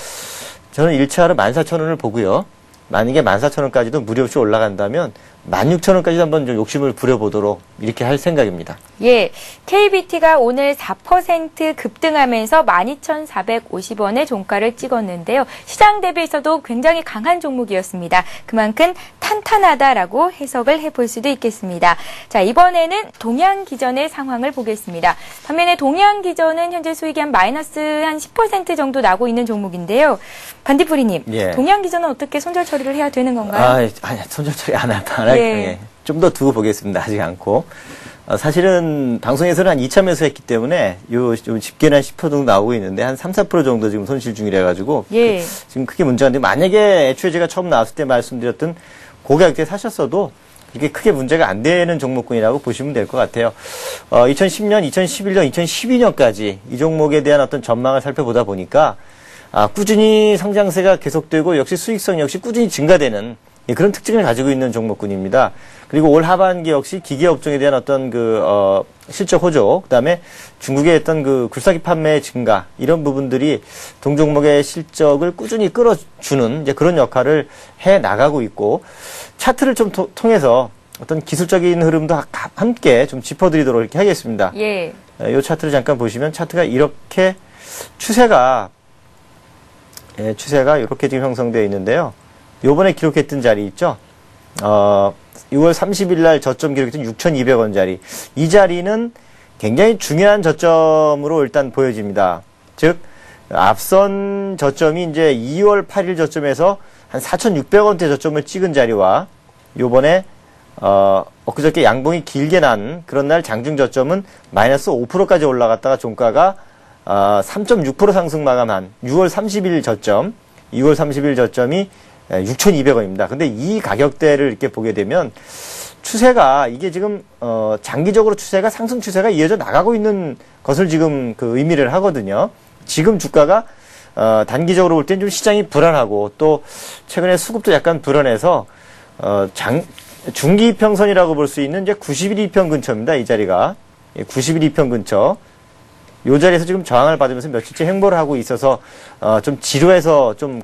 저는 1차로 14,000원을 보고요. 만약에 14,000원까지도 무리 없이 올라간다면 16,000원까지 한번 좀 욕심을 부려보도록 이렇게 할 생각입니다. 예, KBT가 오늘 4% 급등하면서 12,450원의 종가를 찍었는데요. 시장 대비해서도 굉장히 강한 종목이었습니다. 그만큼 탄탄하다라고 해석을 해볼 수도 있겠습니다. 자, 이번에는 동양기전의 상황을 보겠습니다. 반면에 동양기전은 현재 수익이 한 마이너스 한 10% 정도 나고 있는 종목인데요. 반디프리님, 예. 동양기전은 어떻게 손절 처리를 해야 되는 건가요? 아니, 손절 처리 안 할게요. 예. 좀 더 두고 보겠습니다. 아직 않고. 사실은 방송에서는 한 2차 매수했기 때문에 좀 집계는 한 10% 정도 나오고 있는데 한 3, 4% 정도 지금 손실 중이라 가지고 예. 지금 크게 문제가 안 되고, 만약에 애초에 제가 처음 나왔을 때 말씀드렸던 고가격대에 사셨어도 이게 크게 문제가 안 되는 종목군이라고 보시면 될 것 같아요. 2010년, 2011년, 2012년까지 이 종목에 대한 어떤 전망을 살펴보다 보니까 꾸준히 성장세가 계속되고 역시 수익성 역시 꾸준히 증가되는 그런 특징을 가지고 있는 종목군입니다. 그리고 올 하반기 역시 기계업종에 대한 어떤 실적 호조, 그다음에 중국의 어떤 굴삭기 판매 증가, 이런 부분들이 동종목의 실적을 꾸준히 끌어주는 이제 그런 역할을 해 나가고 있고, 차트를 좀 통해서 어떤 기술적인 흐름도 함께 좀 짚어드리도록 이렇게 하겠습니다. 예. 이 차트를 잠깐 보시면 차트가 이렇게 추세가 이렇게 지금 형성되어 있는데요. 요번에 기록했던 자리 있죠? 6월 30일 날 저점 기록했던 6,200원 자리. 이 자리는 굉장히 중요한 저점으로 일단 보여집니다. 즉, 앞선 저점이 이제 2월 8일 저점에서 한 4,600원대 저점을 찍은 자리와 요번에, 엊그저께 양봉이 길게 난 그런 날 장중 저점은 마이너스 5%까지 올라갔다가 종가가 3.6% 상승 마감한 6월 30일 저점이 6,200원입니다. 근데 이 가격대를 이렇게 보게 되면 추세가 이게 지금 장기적으로 추세가 상승 추세가 이어져 나가고 있는 것을 지금 의미를 하거든요. 지금 주가가 단기적으로 볼 땐 좀 시장이 불안하고, 또 최근에 수급도 약간 불안해서 중기 이평선이라고 볼 수 있는 이제 90일 이평 근처입니다. 이 자리가. 90일 이평 근처 요 자리에서 지금 저항을 받으면서 며칠째 횡보를 하고 있어서 좀 지루해서 좀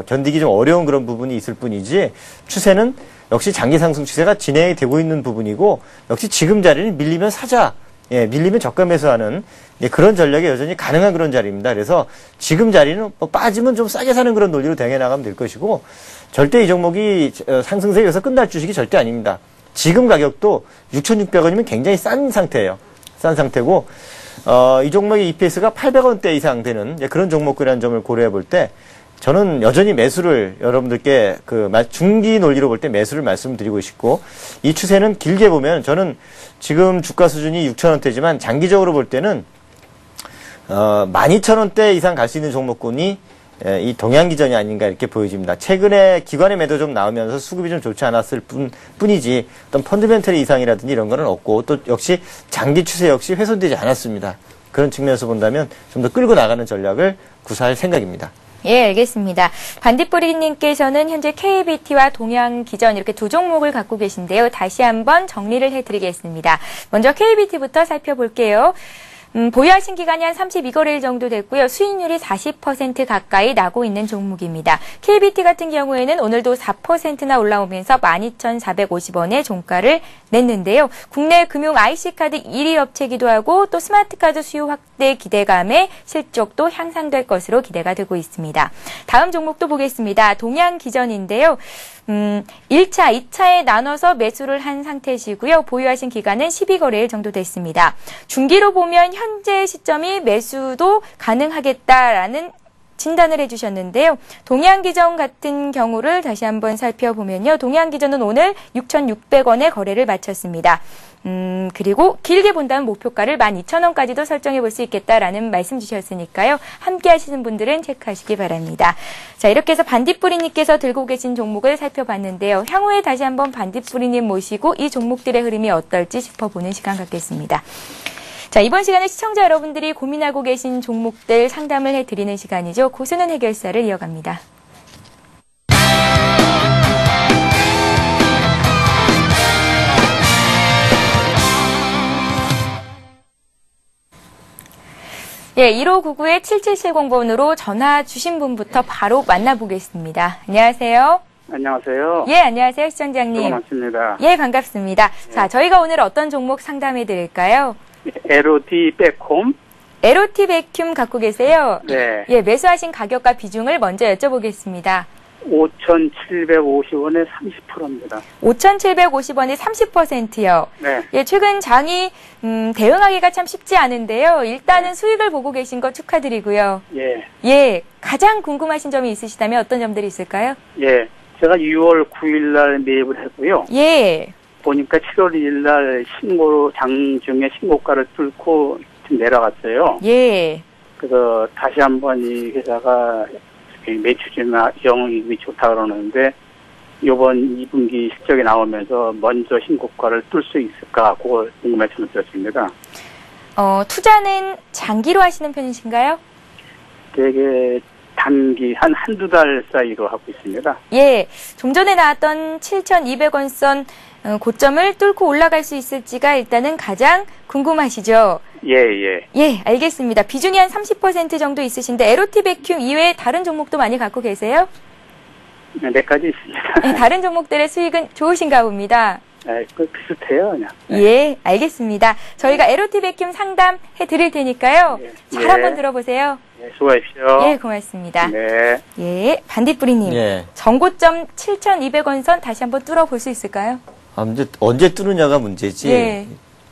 견디기 좀 어려운 그런 부분이 있을 뿐이지 추세는 역시 장기 상승 추세가 진행이 되고 있는 부분이고 역시 지금 자리는 밀리면 사자, 밀리면 저가 매수하는 그런 전략이 여전히 가능한 그런 자리입니다. 그래서 지금 자리는 뭐 빠지면 좀 싸게 사는 그런 논리로 대응해 나가면 될 것이고 절대 이 종목이 상승세에 의해서 끝날 주식이 절대 아닙니다. 지금 가격도 6,600원이면 굉장히 싼 상태예요. 싼 상태고 이 종목의 EPS가 800원대 이상 되는 그런 종목이라는 점을 고려해 볼 때 저는 여전히 매수를 여러분들께 중기 논리로 볼 때 매수를 말씀드리고 싶고 이 추세는 길게 보면 저는 지금 주가 수준이 6,000원대지만 장기적으로 볼 때는 12,000원대 이상 갈 수 있는 종목군이 이 동양기전이 아닌가 이렇게 보여집니다. 최근에 기관의 매도 좀 나오면서 수급이 좀 좋지 않았을 뿐이지 어떤 펀드멘털 이상이라든지 이런 거는 없고 또 역시 장기 추세 역시 훼손되지 않았습니다. 그런 측면에서 본다면 좀 더 끌고 나가는 전략을 구사할 생각입니다. 예, 알겠습니다. 반딧불이님께서는 현재 KBT와 동양기전 이렇게 두 종목을 갖고 계신데요. 다시 한번 정리를 해드리겠습니다. 먼저 KBT부터 살펴볼게요. 보유하신 기간이 한 32거래일 정도 됐고요. 수익률이 40% 가까이 나고 있는 종목입니다. KBT 같은 경우에는 오늘도 4%나 올라오면서 12,450원의 종가를 냈는데요. 국내 금융 IC카드 1위 업체이기도 하고 또 스마트카드 수요 확대 기대감에 실적도 향상될 것으로 기대가 되고 있습니다. 다음 종목도 보겠습니다. 동양기전인데요. 1차, 2차에 나눠서 매수를 한 상태시고요. 보유하신 기간은 12거래일 정도 됐습니다. 중기로 보면 현재 시점이 매수도 가능하겠다라는 진단을 해주셨는데요. 동양기전 같은 경우를 다시 한번 살펴보면요. 동양기전은 오늘 6,600원에 거래를 마쳤습니다. 그리고 길게 본다면 목표가를 12,000원까지도 설정해 볼 수 있겠다라는 말씀 주셨으니까요. 함께 하시는 분들은 체크하시기 바랍니다. 자, 이렇게 해서 반딧불이님께서 들고 계신 종목을 살펴봤는데요. 향후에 다시 한번 반딧불이님 모시고 이 종목들의 흐름이 어떨지 짚어보는 시간 갖겠습니다. 자, 이번 시간에 시청자 여러분들이 고민하고 계신 종목들 상담을 해드리는 시간이죠. 고수는 해결사를 이어갑니다. 예, 1599-7770번으로 전화 주신 분부터 바로 만나보겠습니다. 안녕하세요. 안녕하세요. 예, 안녕하세요, 시청자님. 반갑습니다. 예, 반갑습니다. 자, 저희가 오늘 어떤 종목 상담해 드릴까요? LOT 백홈. LOT 백큐 갖고 계세요? 네. 예, 매수하신 가격과 비중을 먼저 여쭤보겠습니다. 5,750원에 30%입니다. 5,750원에 30%요. 네. 예, 최근 장이 대응하기가 참 쉽지 않은데요. 일단은 수익을 보고 계신 거 축하드리고요. 예. 예, 가장 궁금하신 점이 있으시다면 어떤 점들이 있을까요? 예. 제가 6월 9일 날 매입을 했고요. 예. 보니까 7월 1일 날 장중에 신고가를 뚫고 좀 내려갔어요. 예. 그래서 다시 한번 이 회사가 매출이나 영업이익이 좋다 그러는데 이번 2분기 실적이 나오면서 먼저 신고가를 뚫을 수 있을까 그걸 궁금해서 드렸습니다. 투자는 장기로 하시는 편이신가요? 되게 단기 한두 달 사이로 하고 있습니다. 예. 좀 전에 나왔던 7,200원 선 고점을 뚫고 올라갈 수 있을지가 일단은 가장 궁금하시죠? 예. 예, 알겠습니다. 비중이 한 30% 정도 있으신데 LOT 백큐 이외에 다른 종목도 많이 갖고 계세요? 네, 몇 가지 있습니다. 네, 다른 종목들의 수익은 좋으신가 봅니다. 네, 그 비슷해요, 그냥. 네. 예, 알겠습니다. 저희가 LOT 백큐 상담해 드릴 테니까요. 잘 한번 들어보세요. 네, 수고하십시오. 예, 고맙습니다. 네. 예, 반딧불이님. 예. 전고점 7,200원 선 다시 한번 뚫어볼 수 있을까요? 언제 뚫느냐가 문제지. 예.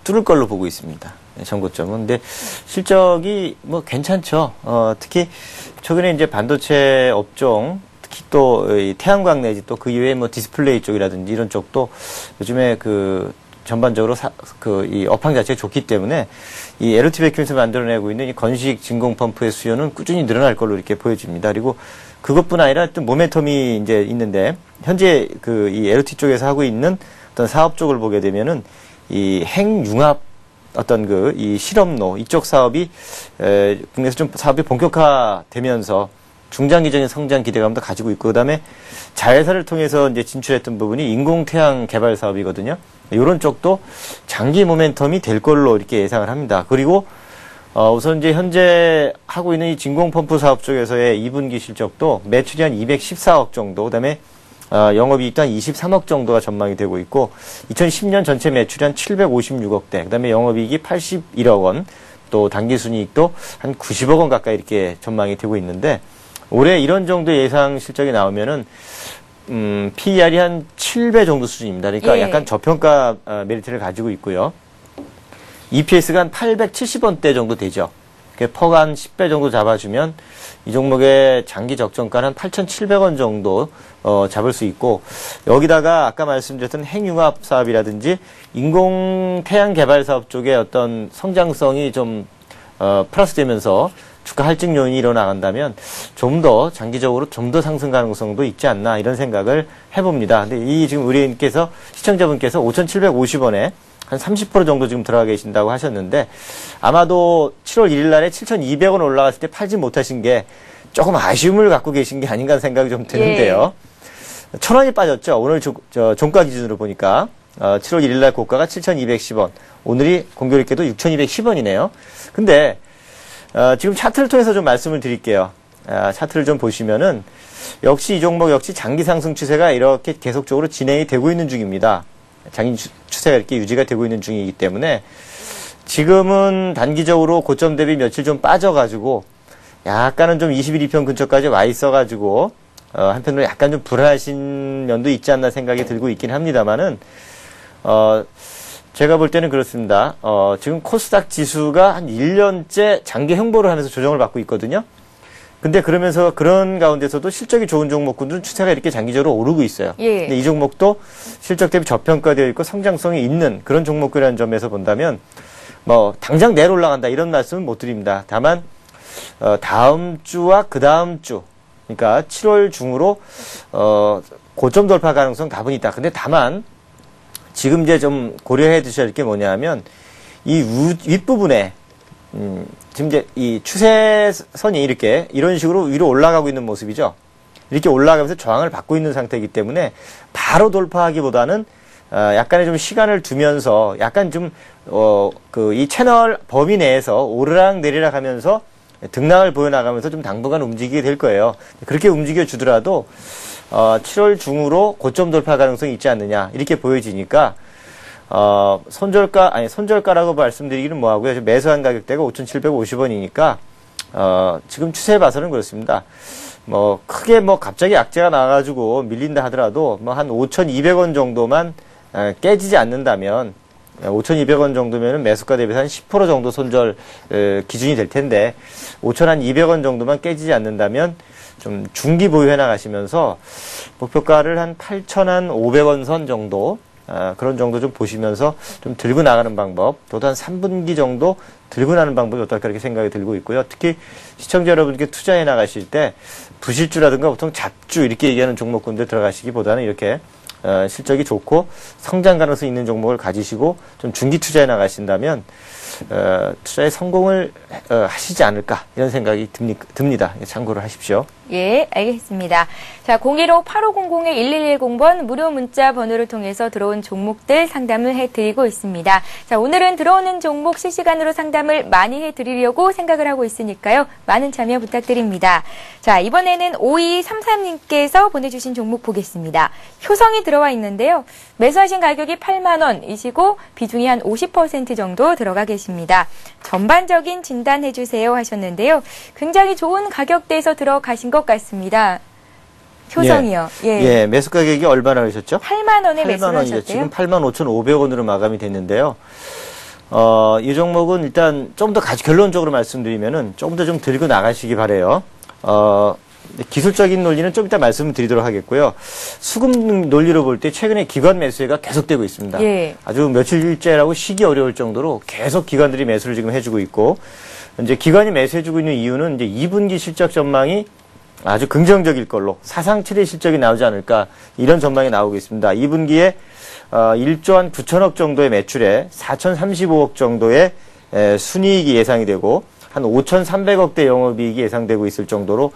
뚫을 걸로 보고 있습니다. 전고점은. 근데 실적이 뭐 괜찮죠. 특히 최근에 이제 반도체 업종, 특히 또 이 태양광 내지 또 그 이외에 뭐 디스플레이 쪽이라든지 이런 쪽도 요즘에 전반적으로 이 업황 자체가 좋기 때문에 이 LOT 백큐에서 만들어내고 있는 이 건식 진공 펌프의 수요는 꾸준히 늘어날 걸로 이렇게 보여집니다. 그리고 그것뿐 아니라 또 모멘텀이 이제 있는데 현재 이 LOT 쪽에서 하고 있는 어떤 사업 쪽을 보게 되면은 이 핵융합 이 실험로 이쪽 사업이 국내에서 좀 사업이 본격화되면서 중장기적인 성장 기대감도 가지고 있고, 그다음에 자회사를 통해서 이제 진출했던 부분이 인공태양 개발 사업이거든요. 이런 쪽도 장기 모멘텀이 될 걸로 이렇게 예상을 합니다. 그리고 우선 이제 현재 하고 있는 이 진공펌프 사업 쪽에서의 2분기 실적도 매출이 한 214억 정도, 그다음에 영업이익도 한 23억 정도가 전망이 되고 있고, 2010년 전체 매출이 한 756억대, 그다음에 영업이익이 81억 원, 또 당기순이익도 한 90억 원 가까이 이렇게 전망이 되고 있는데, 올해 이런 정도 예상 실적이 나오면은 PER이 한 7배 정도 수준입니다. 그러니까 약간 저평가 메리트를 가지고 있고요. EPS가 한 870원대 정도 되죠. 퍼가 한 10배 정도 잡아주면 이 종목의 장기 적정가는 한 8,700원 정도 잡을 수 있고, 여기다가 아까 말씀드렸던 핵융합 사업이라든지 인공태양 개발 사업 쪽에 어떤 성장성이 좀 플러스 되면서 주가 할증 요인이 일어나간다면 좀 더 장기적으로 좀 더 상승 가능성도 있지 않나, 이런 생각을 해봅니다. 근데 이 지금 의뢰인께서, 시청자분께서 5,750원에 한 30% 정도 지금 들어가 계신다고 하셨는데, 아마도 7월 1일 날에 7,200원 올라갔을 때 팔지 못하신 게 조금 아쉬움을 갖고 계신 게 아닌가 생각이 좀 드는데요. 1,000원이 빠졌죠. 오늘 종가 기준으로 보니까 7월 1일 날 고가가 7,210원, 오늘이 공교롭게도 6,210원이네요. 근데 지금 차트를 통해서 좀 말씀을 드릴게요. 차트를 좀 보시면은 역시 이 종목 역시 장기 상승 추세가 이렇게 계속적으로 진행이 되고 있는 중입니다. 장기 추세가 이렇게 유지가 되고 있는 중이기 때문에 지금은 단기적으로 고점 대비 며칠 좀 빠져가지고 약간은 좀 21, 2편 근처까지 와 있어가지고 한편으로 약간 좀 불안하신 면도 있지 않나 생각이 들고 있긴 합니다만은 제가 볼 때는 그렇습니다. 지금 코스닥 지수가 한 1년째 장기 횡보를 하면서 조정을 받고 있거든요. 근데 그러면서 그런 가운데서도 실적이 좋은 종목군들은 추세가 이렇게 장기적으로 오르고 있어요. 근데 이 종목도 실적 대비 저평가되어 있고 성장성이 있는 그런 종목이라는 점에서 본다면 뭐 당장 내일 올라간다 이런 말씀은 못 드립니다. 다만 다음 주와 그 다음 주, 그러니까 7월 중으로 고점 돌파 가능성 다분히 있다. 근데 다만 지금 이제 좀 고려해 두셔야 할 게 뭐냐면 이 윗부분에 지금 이제 이 추세선이 이렇게 이런 식으로 위로 올라가고 있는 모습이죠. 이렇게 올라가면서 저항을 받고 있는 상태이기 때문에 바로 돌파하기보다는 약간의 좀 시간을 두면서 약간 좀 이 채널 범위 내에서 오르락 내리락 하면서 등락을 보여나가면서 좀 당분간 움직이게 될 거예요. 그렇게 움직여 주더라도 7월 중으로 고점 돌파 가능성이 있지 않느냐 이렇게 보여지니까 손절가라고 말씀드리기는 뭐하고요. 매수한 가격대가 5,750원이니까 지금 추세 봐서는 그렇습니다. 뭐 크게 뭐 갑자기 악재가 나와가지고 밀린다 하더라도 뭐 한 5,200원 정도만 깨지지 않는다면 5,200원 정도면은 매수가 대비해서 한 10% 정도 손절 기준이 될 텐데 5,200원 정도만 깨지지 않는다면 좀 중기 보유해 나가시면서 목표가를 한 8,500원 선 정도 그런 정도 좀 보시면서 좀 들고 나가는 방법, 또한 한 3분기 정도 들고 나가는 방법이 어떨까 이렇게 생각이 들고 있고요. 특히 시청자 여러분께 투자해 나가실 때 부실주라든가 보통 잡주 이렇게 얘기하는 종목군들 들어가시기보다는 이렇게 실적이 좋고 성장 가능성이 있는 종목을 가지시고 좀 중기 투자해 나가신다면 투자에 성공을 하시지 않을까 이런 생각이 듭니다. 참고를 하십시오. 예, 알겠습니다. 자, 015-8500-1110번 무료 문자 번호를 통해서 들어온 종목들 상담을 해드리고 있습니다. 자, 오늘은 들어오는 종목 실시간으로 상담을 많이 해드리려고 생각을 하고 있으니까요. 많은 참여 부탁드립니다. 자, 이번에는 5233님께서 보내주신 종목 보겠습니다. 효성이 들어와 있는데요. 매수하신 가격이 8만원이시고 비중이 한 50% 정도 들어가 계십니다. 전반적인 진단해주세요 하셨는데요. 굉장히 좋은 가격대에서 들어가신 것 같습니다. 효성이요. 예, 매수 가격이 얼마나 하셨죠? 8만 원에 매수를 하셨대요. 지금 85,500원으로 마감이 됐는데요. 이 종목은 일단 좀 더 결론적으로 말씀드리면은 조금 더 좀 들고 나가시기 바래요. 기술적인 논리는 좀 이따 말씀을 드리도록 하겠고요. 수급 논리로 볼 때 최근에 기관 매수가 계속되고 있습니다. 아주 며칠째라고 쉬기 어려울 정도로 계속 기관들이 매수를 지금 해주고 있고, 이제 기관이 매수해주고 있는 이유는 이제 2분기 실적 전망이 아주 긍정적일 걸로 사상 최대 실적이 나오지 않을까 이런 전망이 나오고 있습니다. 2분기에 1조 한 9천억 정도의 매출에 4,035억 정도의 순이익이 예상이 되고 한 5,300억대 영업이익이 예상되고 있을 정도로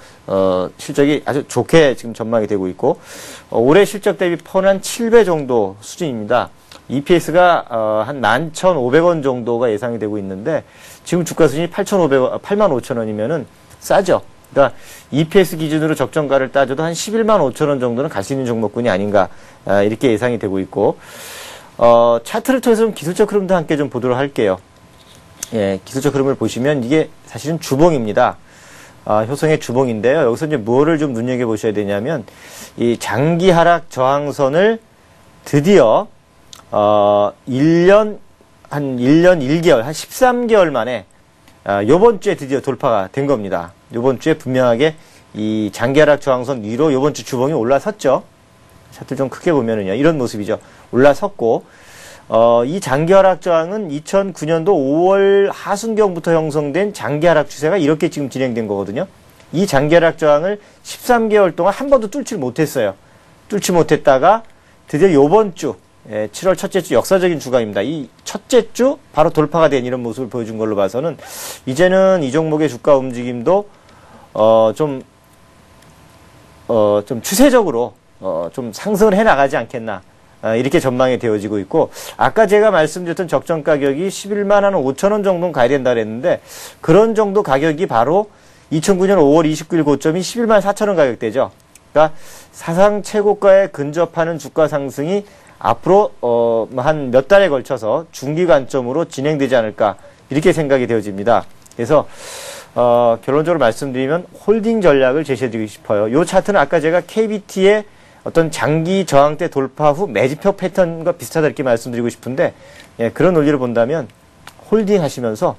실적이 아주 좋게 지금 전망이 되고 있고 올해 실적 대비 펀 한 7배 정도 수준입니다. EPS가 한 11,500원 정도가 예상이 되고 있는데 지금 주가 수준이 85,000원이면은 싸죠. 그러니까 EPS 기준으로 적정가를 따져도 한 11만 5천 원 정도는 갈 수 있는 종목군이 아닌가 이렇게 예상이 되고 있고 차트를 통해서 좀 기술적 흐름도 함께 좀 보도록 할게요. 예, 기술적 흐름을 보시면 이게 사실은 주봉입니다. 효성의 주봉인데요. 여기서 이제 뭐를 좀 눈여겨보셔야 되냐면 이 장기 하락 저항선을 드디어 1년 1개월, 한 13개월 만에 요번 주에 드디어 돌파가 된 겁니다. 요번 주에 분명하게 이 장기 하락 저항선 위로 요번 주 주봉이 올라섰죠. 차트를 좀 크게 보면은요. 이런 모습이죠. 올라섰고 이 장기 하락 저항은 2009년도 5월 하순경부터 형성된 장기 하락 추세가 이렇게 지금 진행된 거거든요. 이 장기 하락 저항을 13개월 동안 한 번도 뚫지 못했어요. 뚫지 못했다가 드디어 요번 주 7월 첫째 주 역사적인 주간입니다. 이 첫째 주 바로 돌파가 된 이런 모습을 보여준 걸로 봐서는 이제는 이 종목의 주가 움직임도 좀 추세적으로 좀 상승을 해 나가지 않겠나 이렇게 전망이 되어지고 있고 아까 제가 말씀드렸던 적정 가격이 11만 한 5천 원 정도는 가야 된다 그랬는데 그런 정도 가격이 바로 2009년 5월 29일 고점이 11만 4천 원 가격대죠. 그러니까 사상 최고가에 근접하는 주가 상승이 앞으로 한 몇 달에 걸쳐서 중기 관점으로 진행되지 않을까 이렇게 생각이 되어집니다. 그래서 결론적으로 말씀드리면 홀딩 전략을 제시해드리고 싶어요. 이 차트는 아까 제가 KBT의 어떤 장기 저항대 돌파 후 매집표 패턴과 비슷하다 이렇게 말씀드리고 싶은데 예, 그런 논리를 본다면 홀딩 하시면서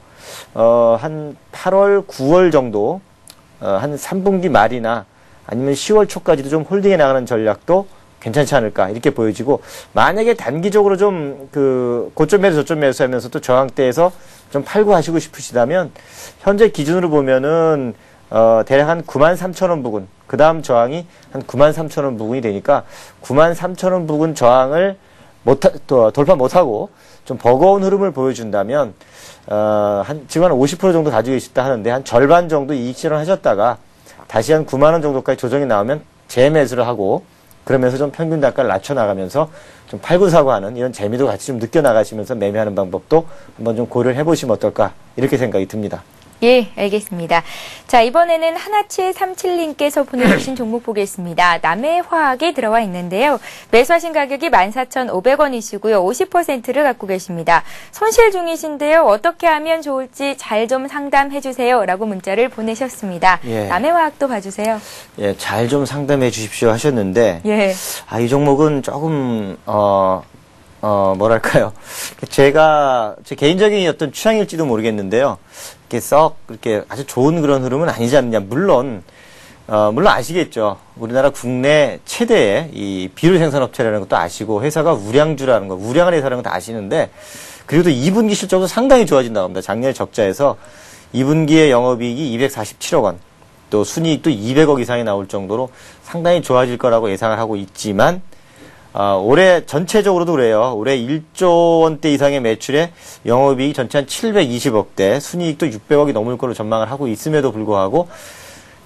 한 8월, 9월 정도 한 3분기 말이나 아니면 10월 초까지도 좀 홀딩해 나가는 전략도 괜찮지 않을까 이렇게 보여지고 만약에 단기적으로 좀 그 고점 매수 저점 매수 하면서 또 저항대에서 좀 팔고 하시고 싶으시다면 현재 기준으로 보면은 대략 한 93,000원 부근 그 다음 저항이 한 93,000원 부근이 되니까 93,000원 부근 저항을 돌파 못하고 좀 버거운 흐름을 보여준다면 지금 한 50% 정도 가지고 계시다 하는데 한 절반 정도 이익 실현하셨다가 다시 한 9만원 정도까지 조정이 나오면 재매수를 하고 그러면서 좀 평균 단가를 낮춰나가면서 좀 팔고 사고 하는 이런 재미도 같이 좀 느껴나가시면서 매매하는 방법도 한번 좀 고려를 해보시면 어떨까 이렇게 생각이 듭니다. 예, 알겠습니다. 자, 이번에는 하나치37님께서 보내주신 종목 보겠습니다. 남해화학에 들어와 있는데요. 매수하신 가격이 14,500원이시고요. 50%를 갖고 계십니다. 손실 중이신데요. 어떻게 하면 좋을지 잘 좀 상담해 주세요. 라고 문자를 보내셨습니다. 예. 남해화학도 봐주세요. 예, 잘 좀 상담해 주십시오 하셨는데 예. 이 종목은 조금 뭐랄까요. 제가 제 개인적인 어떤 취향일지도 모르겠는데요. 이렇게 아주 좋은 그런 흐름은 아니지 않느냐. 물론 아시겠죠. 우리나라 국내 최대의 이 비료 생산업체라는 것도 아시고 회사가 우량주라는 거, 우량한 회사라는 것도 아시는데 그리고 또 2분기 실적도 상당히 좋아진다고 합니다. 작년 적자에서 2분기의 영업이익이 247억 원, 또 순이익도 200억 이상이 나올 정도로 상당히 좋아질 거라고 예상을 하고 있지만 올해 전체적으로도 그래요. 올해 1조 원대 이상의 매출에 영업이익 전체 한 720억대, 순이익도 600억이 넘을 거로 전망을 하고 있음에도 불구하고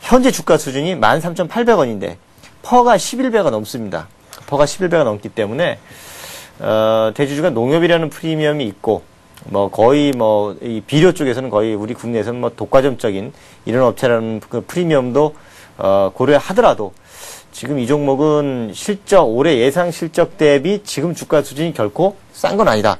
현재 주가 수준이 13,800원인데 퍼가 11배가 넘습니다. 퍼가 11배가 넘기 때문에 대주주가 농협이라는 프리미엄이 있고 거의 이 비료 쪽에서는 거의 우리 국내에서는 독과점적인 이런 업체라는 그 프리미엄도 고려하더라도 지금 이 종목은 올해 예상 실적 대비 지금 주가 수준이 결코 싼 건 아니다.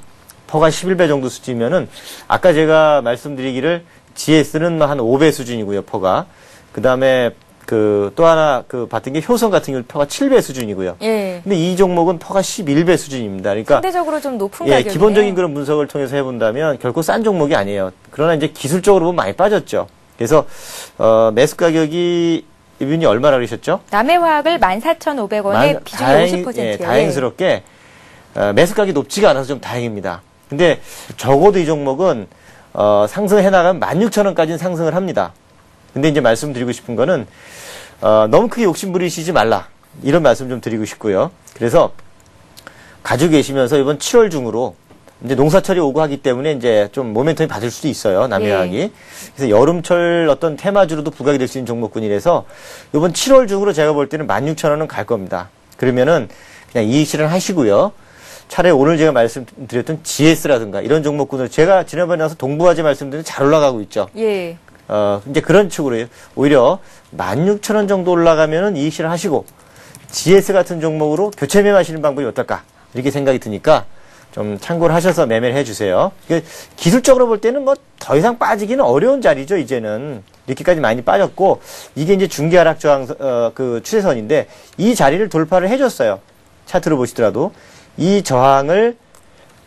퍼가 11배 정도 수준이면은 아까 제가 말씀드리기를 GS는 한 5배 수준이고요, 퍼가. 그 다음에 또 하나 봤던 게 효성 같은 경우 퍼가 7배 수준이고요. 예. 근데 이 종목은 퍼가 11배 수준입니다. 그러니까 상대적으로 좀 높은 가격이에요. 기본적인 그런 분석을 통해서 해본다면 결코 싼 종목이 아니에요. 그러나 이제 기술적으로 보면 많이 빠졌죠. 그래서 매수 가격이 이분이 얼마나 그러셨죠? 남해화학을 14,500원에 비중이 50%예요. 예, 다행스럽게 매수 가격이 높지가 않아서 좀 다행입니다. 근데 적어도 이 종목은 상승해 나가면 16,000원까지는 상승을 합니다. 근데 이제 말씀드리고 싶은 거는 너무 크게 욕심 부리시지 말라. 이런 말씀 좀 드리고 싶고요. 그래서 가지고 계시면서 이번 7월 중으로 이제 농사철이 오고 하기 때문에 이제 좀 모멘텀이 받을 수도 있어요. 남해학이. 예. 그래서 여름철 어떤 테마주로도 부각이 될 수 있는 종목군이라서 이번 7월 중으로 제가 볼 때는 16,000원은 갈 겁니다. 그러면은 그냥 이익 실현하시고요. 차라리 오늘 제가 말씀드렸던 GS라든가 이런 종목군을 제가 지난번에 나와서 동부화재 말씀드린 잘 올라가고 있죠. 예. 이제 그런 축으로 오히려 16,000원 정도 올라가면은 이익 실현하시고 GS 같은 종목으로 교체 매매하시는 방법이 어떨까 이렇게 생각이 드니까 좀 참고를 하셔서 매매를 해주세요. 기술적으로 볼 때는 뭐 더 이상 빠지기는 어려운 자리죠. 이제는 이렇게까지 많이 빠졌고 이게 이제 중기 하락 저항 그 추세선인데 이 자리를 돌파를 해줬어요. 차트로 보시더라도 이 저항을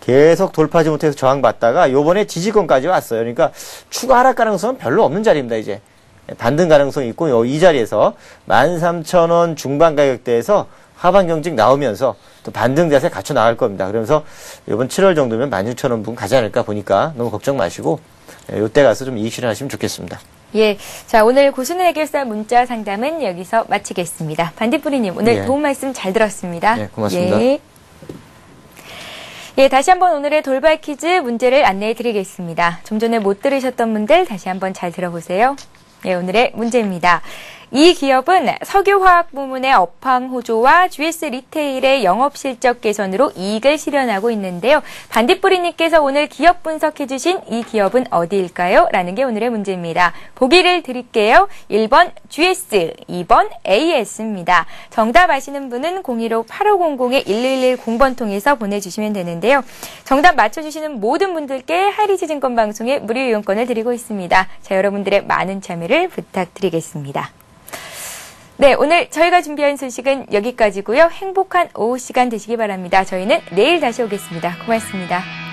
계속 돌파하지 못해서 저항받다가 요번에 지지권까지 왔어요. 그러니까 추가 하락 가능성은 별로 없는 자리입니다. 이제 반등 가능성이 있고 이 자리에서 13,000원 중반 가격대에서 하반 경직 나오면서 또 반등 자세 갖춰 나갈 겁니다. 그러면서 이번 7월 정도면 16,000원 부근 가지 않을까 보니까 너무 걱정 마시고 요때 가서 좀 이익 실현하시면 좋겠습니다. 예. 자, 오늘 고수는 해결사 문자 상담은 여기서 마치겠습니다. 반딧불이님, 오늘 예. 도움 말씀 잘 들었습니다. 예, 고맙습니다. 예. 예, 다시 한번 오늘의 돌발 퀴즈 문제를 안내해 드리겠습니다. 좀 전에 못 들으셨던 분들 다시 한번 잘 들어보세요. 예, 오늘의 문제입니다. 이 기업은 석유화학 부문의 업황 호조와 GS 리테일의 영업 실적 개선으로 이익을 실현하고 있는데요. 반딧불이님께서 오늘 기업 분석해 주신 이 기업은 어디일까요? 라는 게 오늘의 문제입니다. 보기를 드릴게요. 1번 GS, 2번 AS입니다. 정답 아시는 분은 015-8500-1110번 통해서 보내주시면 되는데요. 정답 맞춰주시는 모든 분들께 하이리즈증권 방송의 무료 이용권을 드리고 있습니다. 자, 여러분들의 많은 참여를 부탁드리겠습니다. 네, 오늘 저희가 준비한 소식은 여기까지고요. 행복한 오후 시간 되시기 바랍니다. 저희는 내일 다시 오겠습니다. 고맙습니다.